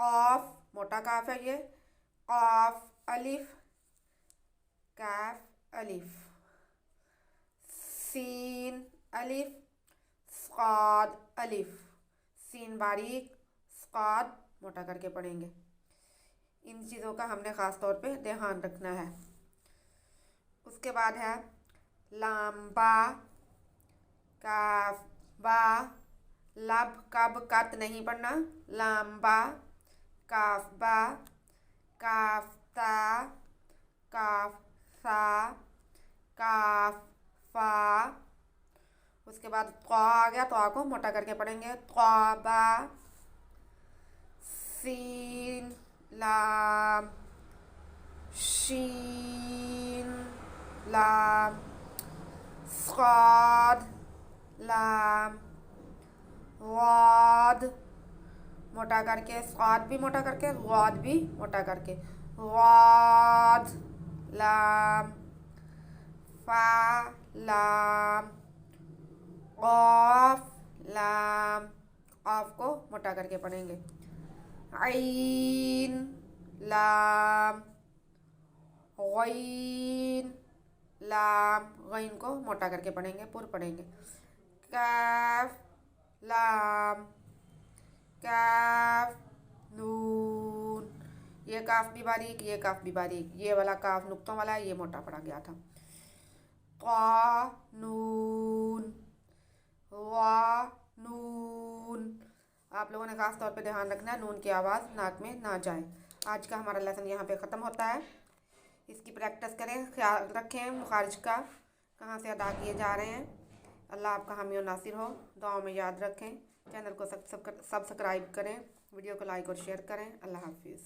कॉफ, मोटा काफ है ये, कॉफ अलिफ, काफ अलिफ, सीन अलिफ, साद अलिफ, सीन बारीक, साद मोटा करके पढ़ेंगे। इन चीज़ों का हमने ख़ास तौर पे ध्यान रखना है। उसके बाद है लाम्बा, काफ बा, लब कब कत नहीं पढ़ना, लाम्बा, काफ बा, काफ ता, काफ सा, काफ फा। उसके बाद त्वा आ गया, त्वा को मोटा करके पढ़ेंगे, त्वा बा, सीन लाम, शीन लाम, स्वाद लाम, वाद मोटा करके, स्वाद भी मोटा करके, वाद भी मोटा करके, वाद लाम, फा लाम, ऑफ लाम, ऑफ को मोटा करके पढ़ेंगे, आइन लाम, गईन लाम, गईन को मोटा करके पढ़ेंगे, पूर्व पढ़ेंगे, काफ लाम, काफ नून, ये काफ भी बारीक, ये काफ भी बारीक, ये वाला काफ नुक्तों वाला है, ये मोटा पढ़ा गया था। ता नून, वा नून, आप लोगों ने खास तौर पे ध्यान रखना है नून की आवाज़ नाक में ना जाए। आज का हमारा लेसन यहाँ पे ख़त्म होता है। इसकी प्रैक्टिस करें, ख्याल रखें मुखारिज का कहाँ से अदा किए जा रहे हैं। अल्लाह आपका हामी और नासिर हो। दुआओं में याद रखें। चैनल को सब्सक्राइब करें, वीडियो को लाइक और शेयर करें। अल्लाह हाफिज़।